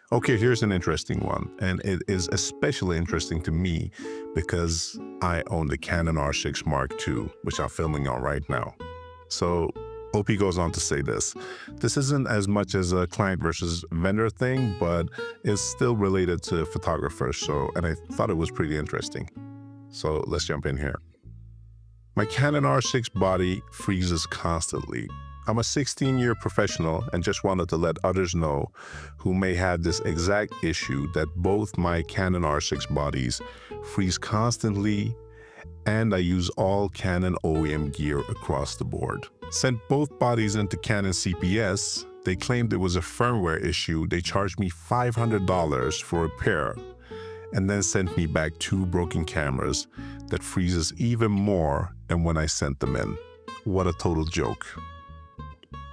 Okay, here's an interesting one, and it is especially interesting to me because I own the Canon R6 Mark II, which I'm filming on right now. So OP goes on to say this. This isn't as much as a client versus vendor thing, but it's still related to photographers. And I thought it was pretty interesting. So let's jump in here. My Canon R6 body freezes constantly. I'm a 16-year professional and just wanted to let others know who may have this exact issue that both my Canon R6 bodies freeze constantly, and I use all Canon OEM gear across the board. Sent both bodies into Canon CPS. They claimed it was a firmware issue. They charged me $500 for a pair and then sent me back 2 broken cameras that freezes even more than when I sent them in. What a total joke.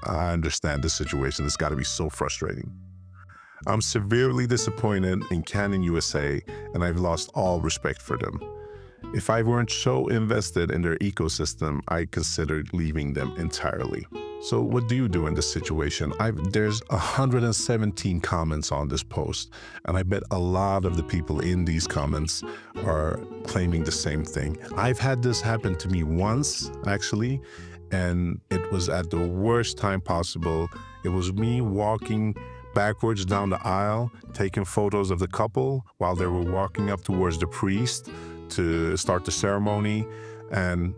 I understand this situation. It's got to be so frustrating. I'm severely disappointed in Canon USA, and I've lost all respect for them. If I weren't so invested in their ecosystem, I considered leaving them entirely. So what do you do in this situation? There's 117 comments on this post, and I bet a lot of the people in these comments are claiming the same thing. I've had this happen to me once, actually, and it was at the worst time possible. It was me walking backwards down the aisle, taking photos of the couple while they were walking up towards the priest to start the ceremony. And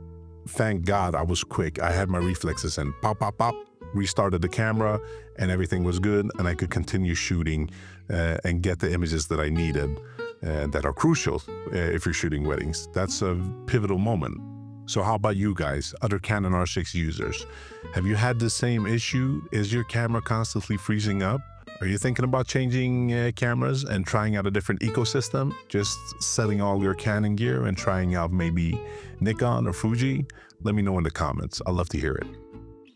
thank God I was quick. I had my reflexes and pop, pop, pop, restarted the camera, and everything was good. And I could continue shooting and get the images that I needed that are crucial if you're shooting weddings. That's a pivotal moment. So how about you guys, other Canon R6 users? Have you had the same issue? Is your camera constantly freezing up? Are you thinking about changing cameras and trying out a different ecosystem? Just selling all your Canon gear and trying out maybe Nikon or Fuji? Let me know in the comments. I'd love to hear it.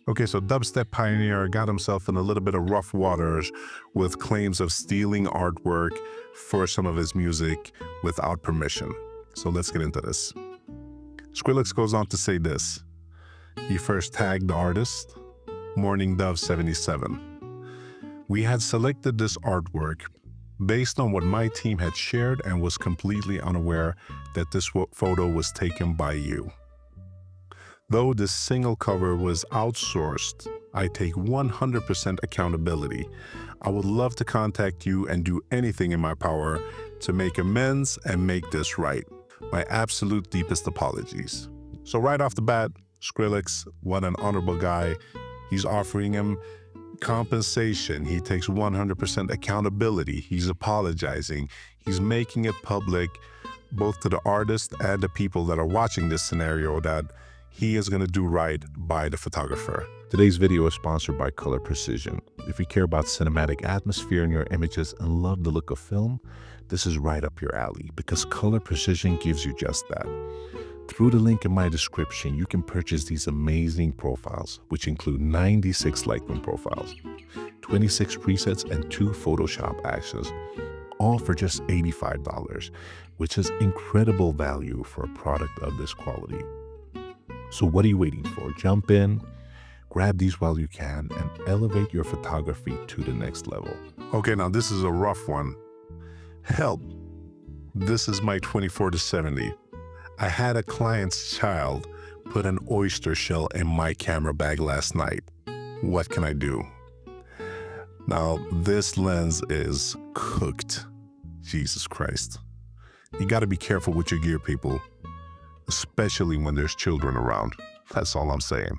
Okay, so Dubstep Pioneer got himself in a little bit of rough waters with claims of stealing artwork for some of his music without permission. So let's get into this. Skrillex goes on to say this. He first tagged the artist, Morning Dove 77. We had selected this artwork based on what my team had shared and was completely unaware that this photo was taken by you. Though this single cover was outsourced, I take 100% accountability. I would love to contact you and do anything in my power to make amends and make this right. My absolute deepest apologies. So right off the bat, Skrillex, what an honorable guy. He's offering him compensation. He takes 100% accountability. He's apologizing. He's making it public, both to the artist and the people that are watching this scenario, that he is going to do right by the photographer. Today's video is sponsored by Color Precision. If you care about cinematic atmosphere in your images and love the look of film, this is right up your alley because Color Precision gives you just that. Through the link in my description, you can purchase these amazing profiles, which include 96 Lightroom profiles, 26 presets, and 2 Photoshop actions, all for just $85, which is incredible value for a product of this quality. So what are you waiting for? Jump in, grab these while you can, and elevate your photography to the next level. Okay, now this is a rough one. Help. This is my 24-70. I had a client's child put an oyster shell in my camera bag last night. What can I do? Now, this lens is cooked. Jesus Christ. You got to be careful with your gear, people, especially when there's children around. That's all I'm saying.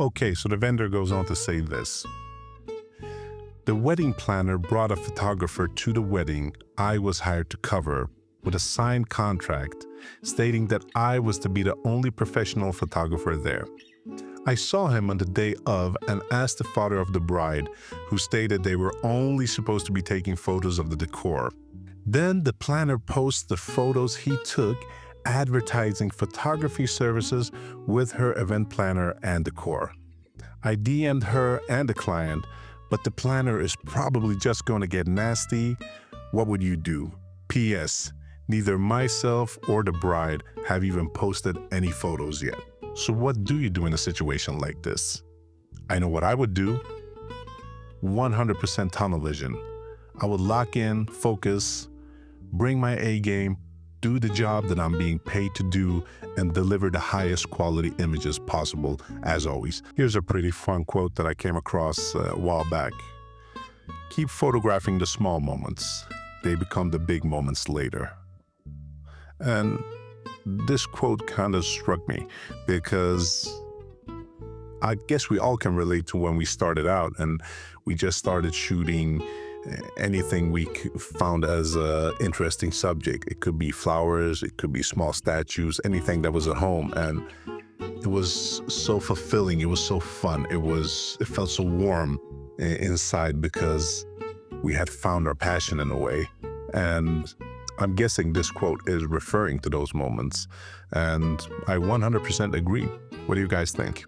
Okay, so the vendor goes on to say this. The wedding planner brought a photographer to the wedding I was hired to cover with a signed contract stating that I was to be the only professional photographer there. I saw him on the day of and asked the father of the bride, who stated they were only supposed to be taking photos of the decor. Then the planner posts the photos he took, advertising photography services with her event planner and decor. I DM'd her and the client, but the planner is probably just going to get nasty. What would you do? P.S. Neither myself or the bride have even posted any photos yet. So what do you do in a situation like this? I know what I would do. 100% tunnel vision. I would lock in, focus, bring my A game, do the job that I'm being paid to do, and deliver the highest quality images possible, as always. Here's a pretty fun quote that I came across a while back. Keep photographing the small moments. They become the big moments later. And this quote kind of struck me because I guess we all can relate to when we started out and we just started shooting anything we found as an interesting subject. It could be flowers, it could be small statues, anything that was at home. And it was so fulfilling. It was so fun. It felt so warm inside because we had found our passion in a way. And I'm guessing this quote is referring to those moments. And I 100% agree. What do you guys think?